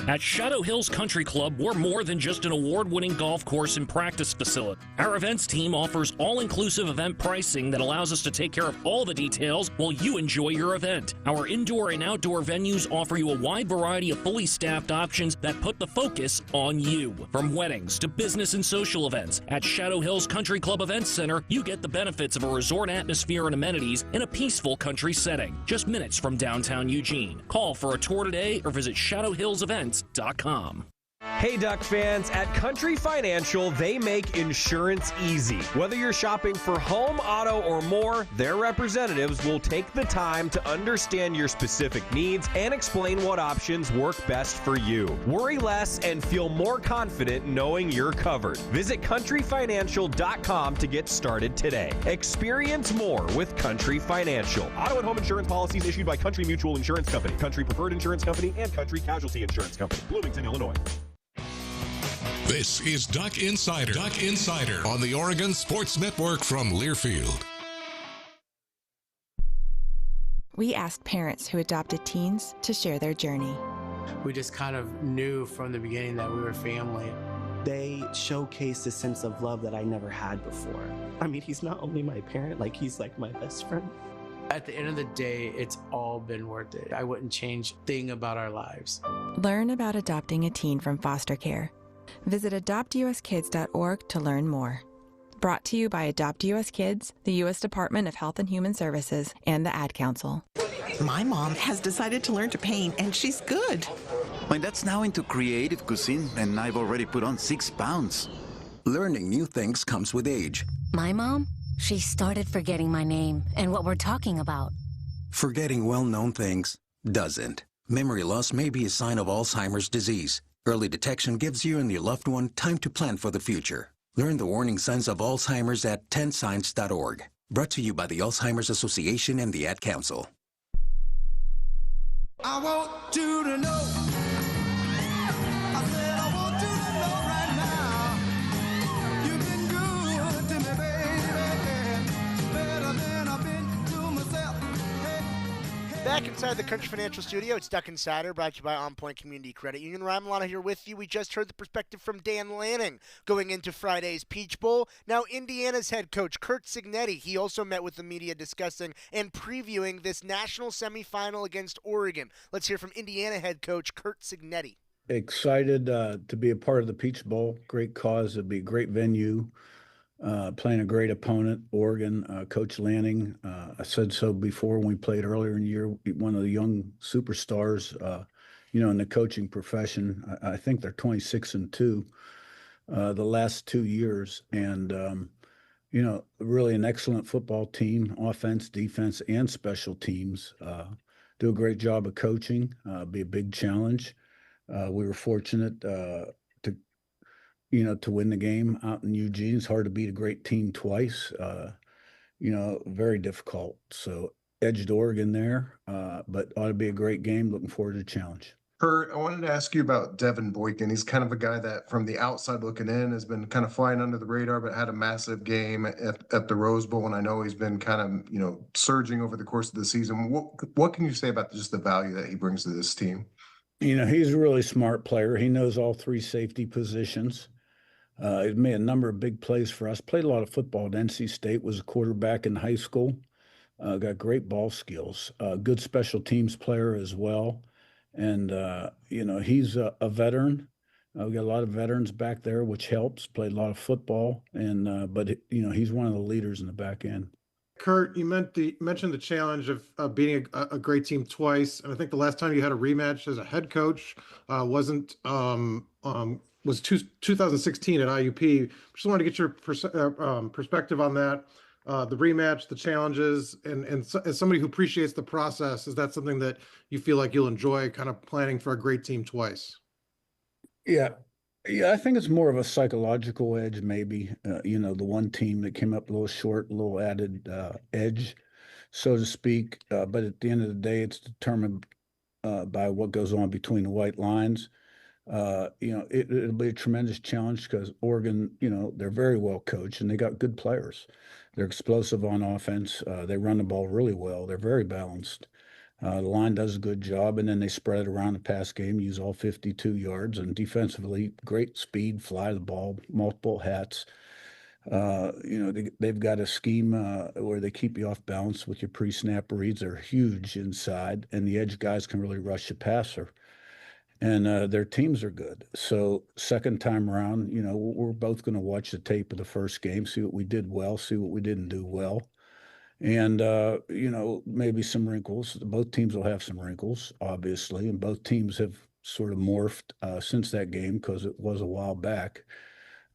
At Shadow Hills Country Club, we're more than just an award-winning golf course and practice facility. Our events team offers all-inclusive event pricing that allows us to take care of all the details while you enjoy your event. Our indoor and outdoor venues offer you a wide variety of fully staffed options that put the focus on you. From weddings to business and social events, at Shadow Hills Country Club Events Center, you get the benefits of a resort atmosphere and amenities in a peaceful country setting, just minutes from downtown Eugene. Call for a tour today or visit shadowhillsevents.com. Hey Duck fans, at Country Financial, they make insurance easy. Whether you're shopping for home, auto, or more, their representatives will take the time to understand your specific needs and explain what options work best for you. Worry less and feel more confident knowing you're covered. Visit countryfinancial.com to get started today. Experience more with Country Financial. Auto and home insurance policies issued by Country Mutual Insurance Company, Country Preferred Insurance Company, and Country Casualty Insurance Company, Bloomington, Illinois. This is Duck Insider. Duck Insider on the Oregon Sports Network from Learfield. We asked parents who adopted teens to share their journey. We just kind of knew from the beginning that we were family. They showcased a sense of love that I never had before. I mean, he's not only my parent, he's like my best friend. At the end of the day, it's all been worth it. I wouldn't change a thing about our lives. Learn about adopting a teen from foster care. Visit adoptuskids.org to learn more. Brought to you by Adopt US Kids, the U.S. Department of Health and Human Services, and the Ad Council. My mom has decided to learn to paint, and she's good. My dad's now into creative cuisine, and I've already put on 6 pounds. Learning new things comes with age. My mom? She started forgetting my name and what we're talking about. Forgetting well-known things doesn't. Memory loss may be a sign of Alzheimer's disease. Early detection gives you and your loved one time to plan for the future. Learn the warning signs of Alzheimer's at 10signs.org. Brought to you by the Alzheimer's Association and the Ad Council. I want you to know. I said I want you to know right now. You've been good to me, baby. Better than I've been to myself. Back inside the Country Financial Studio, it's Duck Insider, brought to you by OnPoint Community Credit Union. Ryan Milano here with you. We just heard the perspective from Dan Lanning going into Friday's Peach Bowl. Now, Indiana's head coach, Curt Cignetti, he also met with the media discussing and previewing this national semifinal against Oregon. Let's hear from Indiana head coach Curt Cignetti. Excited to be a part of the Peach Bowl. Great cause. It'll be a great venue. Playing a great opponent, Oregon, Coach Lanning. I said so before when we played earlier in the year, one of the young superstars, in the coaching profession. I think they're 26-2 the last 2 years. And, really an excellent football team, offense, defense, and special teams. Do a great job of coaching, be a big challenge. We were fortunate to to win the game out in Eugene. It's hard to beat a great team twice. Very difficult. So edged Oregon there, but ought to be a great game. Looking forward to the challenge. Kurt, I wanted to ask you about Devin Boykin. He's kind of a guy that, from the outside looking in, has been kind of flying under the radar, but had a massive game at the Rose Bowl. And I know he's been kind of, surging over the course of the season. What can you say about just the value that he brings to this team? He's a really smart player. He knows all three safety positions. He's made a number of big plays for us. Played a lot of football at NC State, was a quarterback in high school. Got great ball skills. Good special teams player as well. And, he's a veteran. We got a lot of veterans back there, which helps. Played a lot of football. But he's one of the leaders in the back end. Kurt, you mentioned the challenge of beating a great team twice, and I think the last time you had a rematch as a head coach was 2016 at IUP. Just wanted to get your perspective on that, the rematch, the challenges, and as somebody who appreciates the process, is that something that you feel like you'll enjoy, kind of planning for a great team twice? Yeah. Yeah, I think it's more of a psychological edge, maybe. The one team that came up a little short, a little added edge, so to speak. But at the end of the day, it's determined by what goes on between the white lines. It'll be a tremendous challenge because Oregon, they're very well coached and they got good players. They're explosive on offense. They run the ball really well. They're very balanced. The line does a good job, and then they spread it around the pass game, use all 52 yards, and defensively, great speed, fly the ball, multiple hats. They've got a scheme where they keep you off balance with your pre-snap reads. They're huge inside, and the edge guys can really rush the passer. And their teams are good. So second time around, we're both going to watch the tape of the first game, see what we did well, see what we didn't do well. And, maybe some wrinkles. Both teams will have some wrinkles, obviously, and both teams have sort of morphed since that game because it was a while back.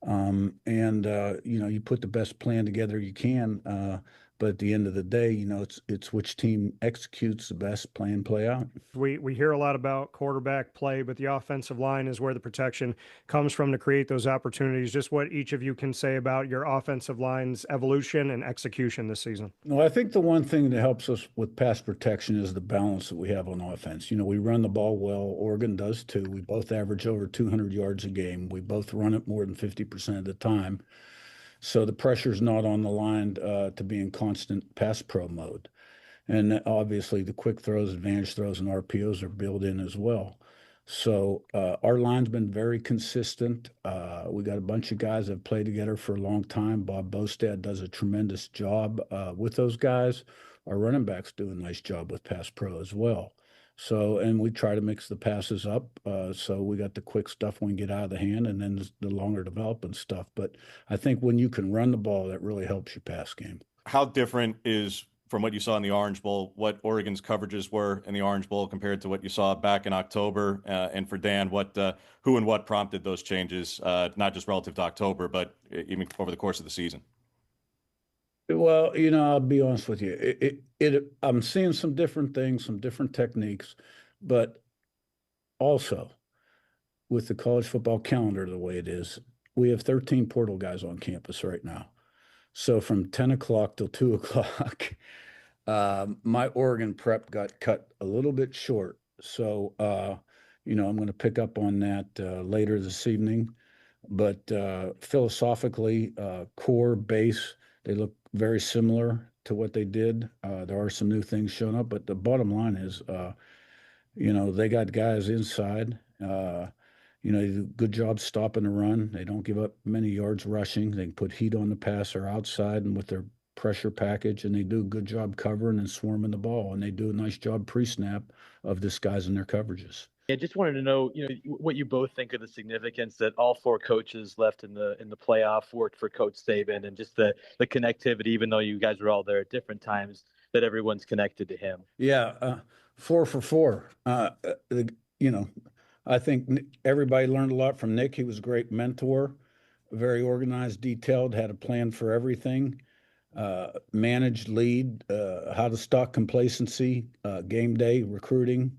You put the best plan together you can, but at the end of the day, it's which team executes the best plan play out. We hear a lot about quarterback play, but the offensive line is where the protection comes from to create those opportunities. Just what each of you can say about your offensive line's evolution and execution this season. Well, I think the one thing that helps us with pass protection is the balance that we have on offense. We run the ball well. Oregon does too. We both average over 200 yards a game. We both run it more than 50% of the time. So the pressure's not on the line to be in constant pass pro mode. And obviously the quick throws, advantage throws, and RPOs are built in as well. So our line's been very consistent. We got a bunch of guys that have played together for a long time. Bob Bostad does a tremendous job with those guys. Our running backs do a nice job with pass pro as well. So, and we try to mix the passes up. So we got the quick stuff when we get out of the hand and then the longer developing stuff. But I think when you can run the ball, that really helps your pass game. How different is, from what you saw in the Orange Bowl, what Oregon's coverages were in the Orange Bowl compared to what you saw back in October? And for Dan, who and what prompted those changes, not just relative to October, but even over the course of the season? Well, I'll be honest with you. I'm seeing some different things, some different techniques, but also with the college football calendar the way it is, we have 13 portal guys on campus right now. So from 10 o'clock till 2 o'clock, my Oregon prep got cut a little bit short. So, I'm going to pick up on that later this evening. But philosophically, core, base, they look very similar to what they did. There are some new things showing up, but the bottom line is, they got guys inside. They do a good job stopping the run. They don't give up many yards rushing. They can put heat on the passer outside and with their pressure package, and they do a good job covering and swarming the ball, and they do a nice job pre-snap of disguising their coverages. I just wanted to know, what you both think of the significance that all four coaches left in the playoff worked for Coach Saban, and just the connectivity, even though you guys were all there at different times, that everyone's connected to him. Yeah, 4 for 4. I think everybody learned a lot from Nick. He was a great mentor, very organized, detailed, had a plan for everything, managed, lead, how to stop complacency, game day, recruiting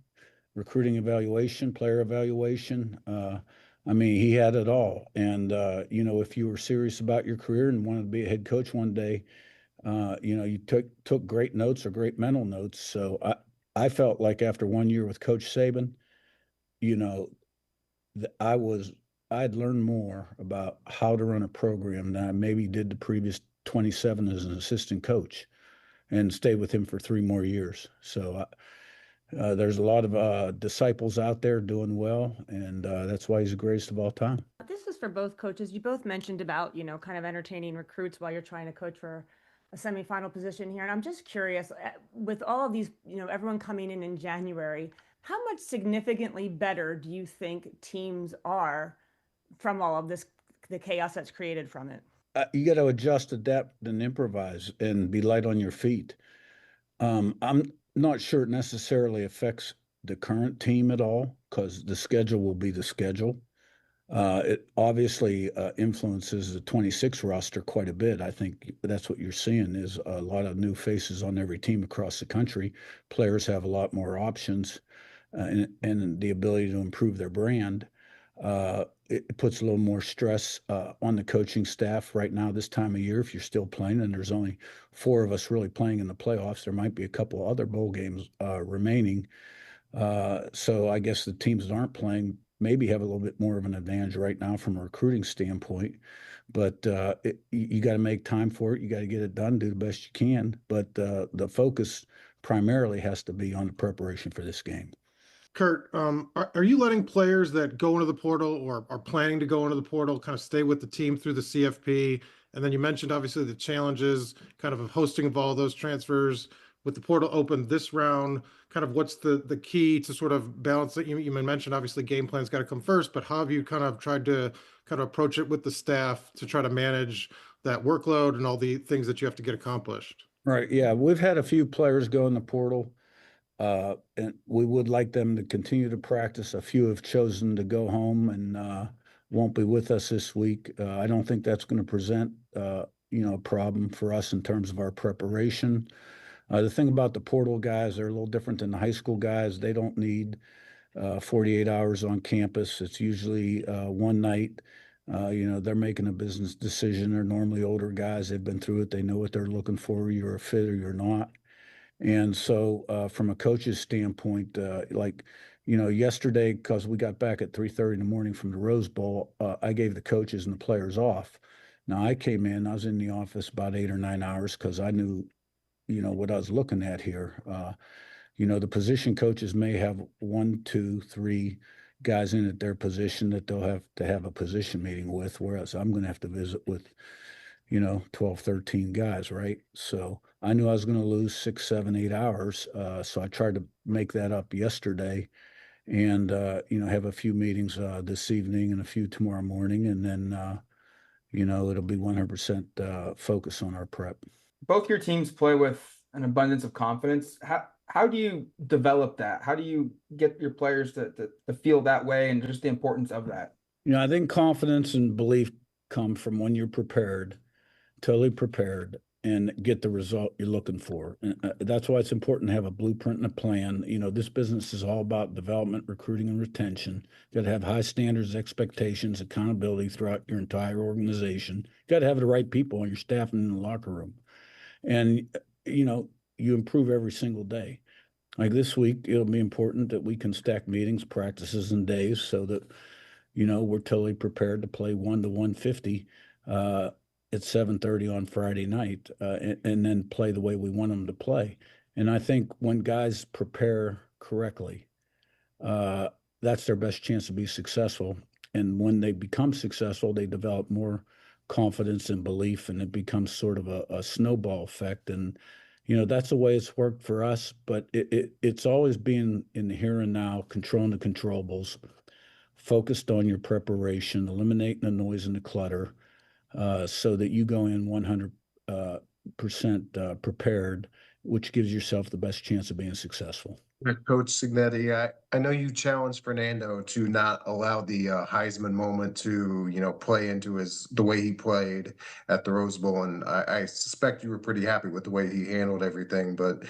evaluation, player evaluation, I mean, he had it all. And, if you were serious about your career and wanted to be a head coach one day, you took great notes or great mental notes. So I felt like after 1 year with Coach Saban, you know, I'd learned more about how to run a program than I maybe did the previous 27 as an assistant coach, and stayed with him for 3 more years. So there's a lot of disciples out there doing well, and that's why he's the greatest of all time. This is for both coaches. You both mentioned about, kind of entertaining recruits while you're trying to coach for a semifinal position here. And I'm just curious, with all of these, everyone coming in January, how much significantly better do you think teams are from all of this, the chaos that's created from it? You got to adjust, adapt, and improvise, and be light on your feet. I'm not sure it necessarily affects the current team at all because the schedule will be the schedule. It obviously influences the 26 roster quite a bit. I think that's what you're seeing is a lot of new faces on every team across the country. Players have a lot more options and the ability to improve their brand. It puts a little more stress on the coaching staff right now this time of year. If you're still playing, and there's only 4 of us really playing in the playoffs, there might be a couple other bowl games remaining. So I guess the teams that aren't playing maybe have a little bit more of an advantage right now from a recruiting standpoint. But you got to make time for it. You got to get it done, do the best you can. But the focus primarily has to be on the preparation for this game. Kurt, are you letting players that go into the portal or are planning to go into the portal kind of stay with the team through the CFP? And then you mentioned obviously the challenges kind of hosting of all those transfers with the portal open this round. Kind of what's the key to sort of balance it? You mentioned obviously game plan's got to come first, but how have you kind of tried to kind of approach it with the staff to try to manage that workload and all the things that you have to get accomplished? Right. Yeah. We've had a few players go in the portal. And we would like them to continue to practice. A few have chosen to go home and won't be with us this week. I don't think that's going to present, a problem for us in terms of our preparation. The thing about the portal guys, they're a little different than the high school guys. They don't need 48 hours on campus. It's usually one night. They're making a business decision. They're normally older guys. They've been through it. They know what they're looking for. You're a fit or you're not. And so, from a coach's standpoint, yesterday, because we got back at 3:30 in the morning from the Rose Bowl, I gave the coaches and the players off. Now, I came in, I was in the office about 8 or 9 hours because I knew, what I was looking at here. The position coaches may have 1, 2, 3 guys in at their position that they'll have to have a position meeting with, whereas I'm going to have to visit with 12, 13 guys, right? So I knew I was going to lose 6, 7, 8 hours. So I tried to make that up yesterday and, have a few meetings this evening and a few tomorrow morning. And then, it'll be 100% focus on our prep. Both your teams play with an abundance of confidence. How do you develop that? How do you get your players to feel that way and just the importance of that? I think confidence and belief come from when you're prepared, totally prepared, and get the result you're looking for. And that's why it's important to have a blueprint and a plan. This business is all about development, recruiting, and retention. You got to have high standards, expectations, accountability throughout your entire organization. You got to have the right people on your staff and in the locker room. And, you improve every single day. Like this week, it'll be important that we can stack meetings, practices, and days so that, we're totally prepared to play 1 to 150 at 7:30 on Friday night, and then play the way we want them to play. And I think when guys prepare correctly, that's their best chance to be successful. And when they become successful, they develop more confidence and belief, and it becomes sort of a snowball effect. And that's the way it's worked for us. But it's always been in the here and now, controlling the controllables, focused on your preparation, eliminating the noise and the clutter. So that you go in 100% prepared which gives yourself the best chance of being successful. Coach Signetti, I know you challenged Fernando to not allow the Heisman moment to, play into the way he played at the Rose Bowl, and I suspect you were pretty happy with the way he handled everything. But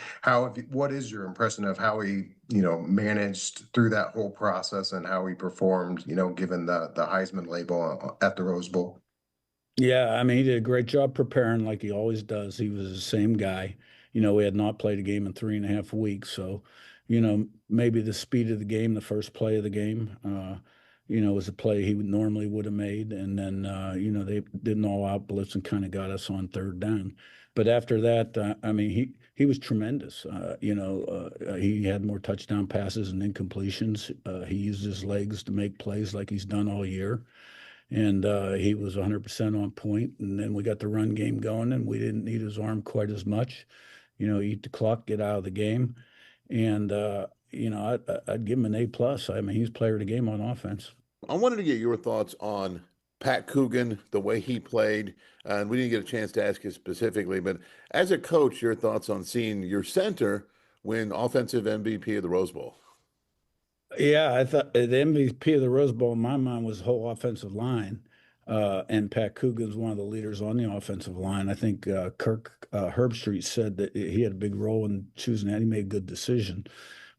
what is your impression of how he, managed through that whole process and how he performed, given the Heisman label at the Rose Bowl? Yeah, I mean, he did a great job preparing like he always does. He was the same guy. We had not played a game in 3.5 weeks. So, maybe the speed of the game, the first play of the game, was a play he normally would have made. And then, they did an all-out blitz and kind of got us on third down. But after that, I mean, he was tremendous. He had more touchdown passes and incompletions. He used his legs to make plays like he's done all year. And he was 100% on point. And then we got the run game going, and we didn't need his arm quite as much. Eat the clock, get out of the game. And, I'd give him an A+. I mean, he's player of the game on offense. I wanted to get your thoughts on Pat Coogan, the way he played. And we didn't get a chance to ask you specifically, but as a coach, your thoughts on seeing your center win Offensive MVP of the Rose Bowl. Yeah, I thought the MVP of the Rose Bowl in my mind was the whole offensive line. And Pat Coogan's one of the leaders on the offensive line. I think Kirk Herbstreit said that he had a big role in choosing that. He made a good decision.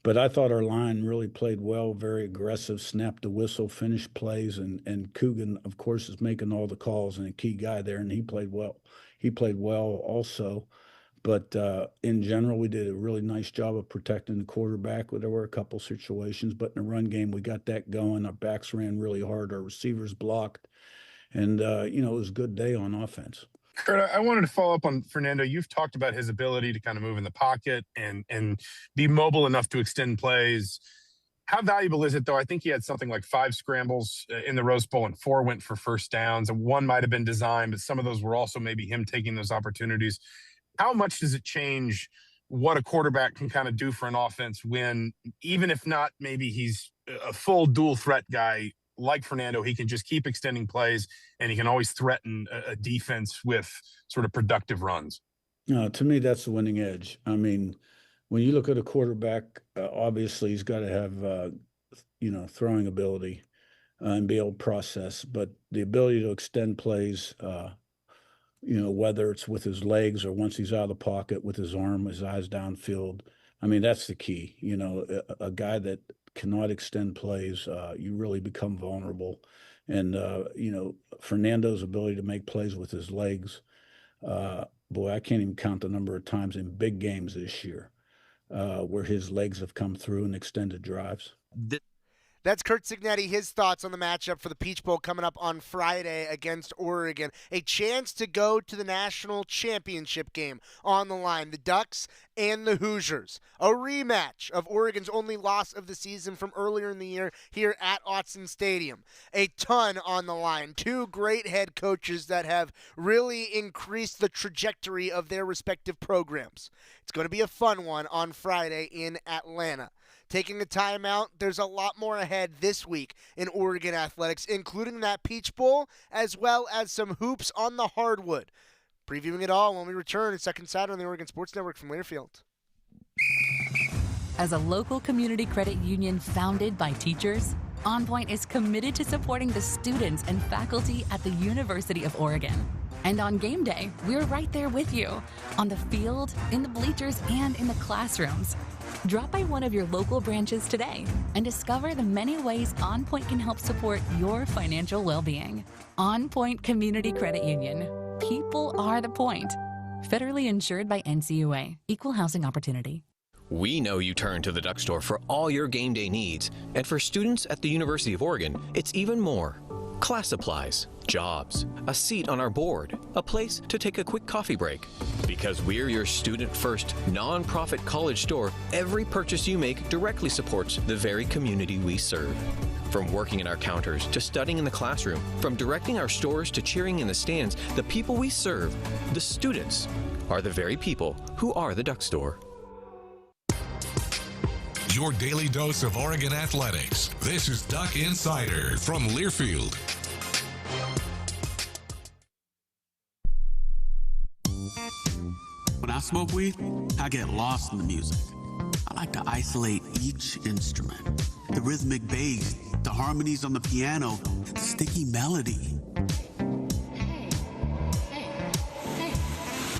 But I thought our line really played well, very aggressive, snapped the whistle, finished plays. And Coogan, of course, is making all the calls and a key guy there, and he played well. He played well also. But in general, we did a really nice job of protecting the quarterback. There were a couple situations, but in the run game, we got that going. Our backs ran really hard. Our receivers blocked. And, it was a good day on offense. Kurt, I wanted to follow up on Fernando. You've talked about his ability to kind of move in the pocket and be mobile enough to extend plays. How valuable is it, though? I think he had something like 5 scrambles in the Rose Bowl and 4 went for first downs. And 1 might have been designed, but some of those were also maybe him taking those opportunities. How much does it change what a quarterback can kind of do for an offense when, even if not maybe he's a full dual threat guy like Fernando, he can just keep extending plays and he can always threaten a defense with sort of productive runs? To me, that's the winning edge. I mean, when you look at a quarterback, obviously he's got to have, throwing ability and be able to process, but the ability to extend plays, whether it's with his legs or once he's out of the pocket with his arm, his eyes downfield. I mean, that's the key. A guy that cannot extend plays, you really become vulnerable. And, Fernando's ability to make plays with his legs, boy, I can't even count the number of times in big games this year where his legs have come through and extended drives. That's Curt Cignetti, his thoughts on the matchup for the Peach Bowl coming up on Friday against Oregon. A chance to go to the national championship game on the line. The Ducks and the Hoosiers. A rematch of Oregon's only loss of the season from earlier in the year here at Autzen Stadium. A ton on the line. 2 great head coaches that have really increased the trajectory of their respective programs. It's going to be a fun one on Friday in Atlanta. Taking a timeout, there's a lot more ahead this week in Oregon athletics, including that Peach Bowl, as well as some hoops on the hardwood. Previewing it all when we return. Second Side on the Oregon Sports Network from Learfield. As a local community credit union founded by teachers, OnPoint is committed to supporting the students and faculty at the University of Oregon. And on game day, we're right there with you, on the field, in the bleachers, and in the classrooms. Drop by one of your local branches today and discover the many ways OnPoint can help support your financial well-being. OnPoint Community Credit Union. People are the point. Federally insured by NCUA. Equal housing opportunity. We know you turn to the Duck Store for all your game day needs. And for students at the University of Oregon, it's even more. Class supplies, jobs, a seat on our board, a place to take a quick coffee break. Because we're your student-first, nonprofit college store, every purchase you make directly supports the very community we serve. From working in our counters to studying in the classroom, from directing our stores to cheering in the stands, the people we serve, the students, are the very people who are the Duck Store. Your daily dose of Oregon athletics. This is Duck Insider from Learfield. When I smoke weed, I get lost in the music. I like to isolate each instrument. The rhythmic bass, the harmonies on the piano, the sticky melody.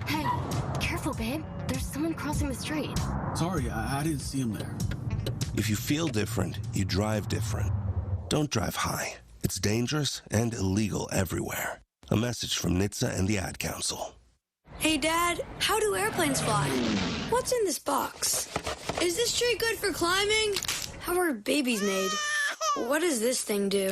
Hey, careful, babe. There's someone crossing the street. Sorry, I didn't see him there. If you feel different, you drive different. Don't drive high. It's dangerous and illegal everywhere. A message from NHTSA and the Ad Council. Hey, Dad, how do airplanes fly? What's in this box? Is this tree good for climbing? How are babies made? What does this thing do?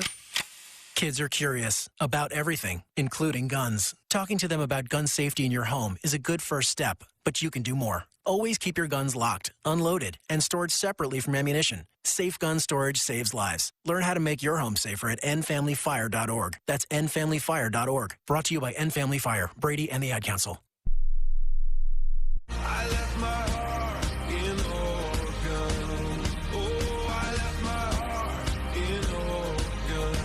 Kids are curious about everything, including guns. Talking to them about gun safety in your home is a good first step, but you can do more. Always keep your guns locked, unloaded, and stored separately from ammunition. Safe gun storage saves lives. Learn how to make your home safer at endfamilyfire.org. That's endfamilyfire.org. Brought to you by End Family Fire, Brady, and the Ad Council. I left my heart in Oregon. Oh, I left my heart in Oregon.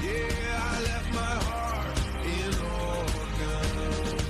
Yeah, I left my heart in Oregon.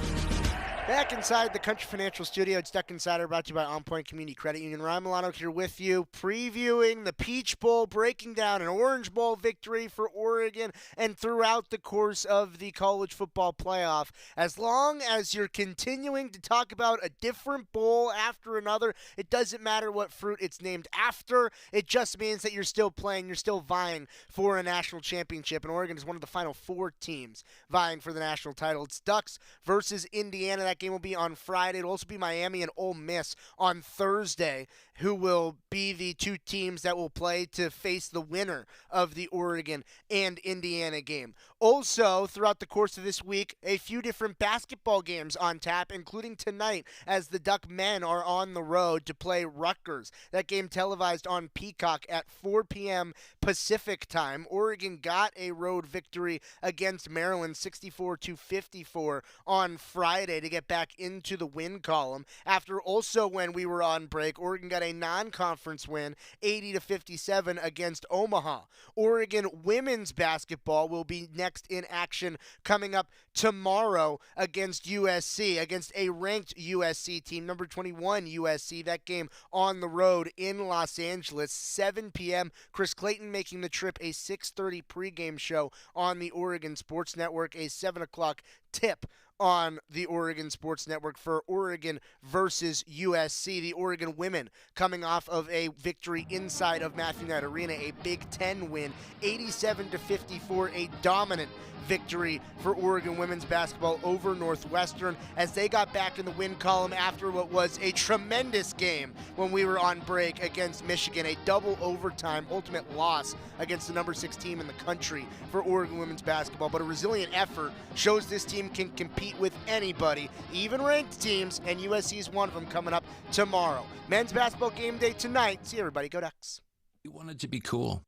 Back inside the Country Financial Studio, it's Duck Insider, brought to you by OnPoint Community Credit Union. Ryan Milano here with you, previewing the Peach Bowl, breaking down an Orange Bowl victory for Oregon, and throughout the course of the college football playoff. As long as you're continuing to talk about a different bowl after another, it doesn't matter what fruit it's named after. It just means that you're still playing, you're still vying for a national championship, and Oregon is one of the final 4 teams vying for the national title. It's Ducks versus Indiana. That game will be on Friday. It'll also be Miami and Ole Miss on Thursday, who will be the 2 teams that will play to face the winner of the Oregon and Indiana game. Also, throughout the course of this week, a few different basketball games on tap, including tonight as the Duck men are on the road to play Rutgers. That game televised on Peacock at 4 p.m. Pacific time. Oregon got a road victory against Maryland 64-54 on Friday to get back into the win column. After also, when we were on break, Oregon got a non-conference win 80-57 against Omaha. Oregon women's basketball will be next in action coming up tomorrow against USC, against a ranked USC team, number 21 USC. That game on the road in Los Angeles, 7 p.m. Chris Clayton making the trip, a 6:30 pregame show on the Oregon Sports Network, a 7 o'clock tip on the Oregon Sports Network for Oregon versus USC. The Oregon women coming off of a victory inside of Matthew Knight Arena, a Big Ten win, 87-54, a dominant victory for Oregon women's basketball over Northwestern as they got back in the win column after what was a tremendous game when we were on break against Michigan, a double overtime ultimate loss against the number 6 team in the country for Oregon women's basketball. But a resilient effort shows this team can compete with anybody, even ranked teams, and USC is one of them coming up tomorrow. Men's basketball game day tonight. See everybody. Go Ducks. You wanted to be cool,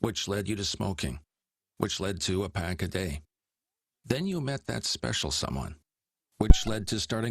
which led you to smoking, which led to a pack a day. Then you met that special someone, which led to starting a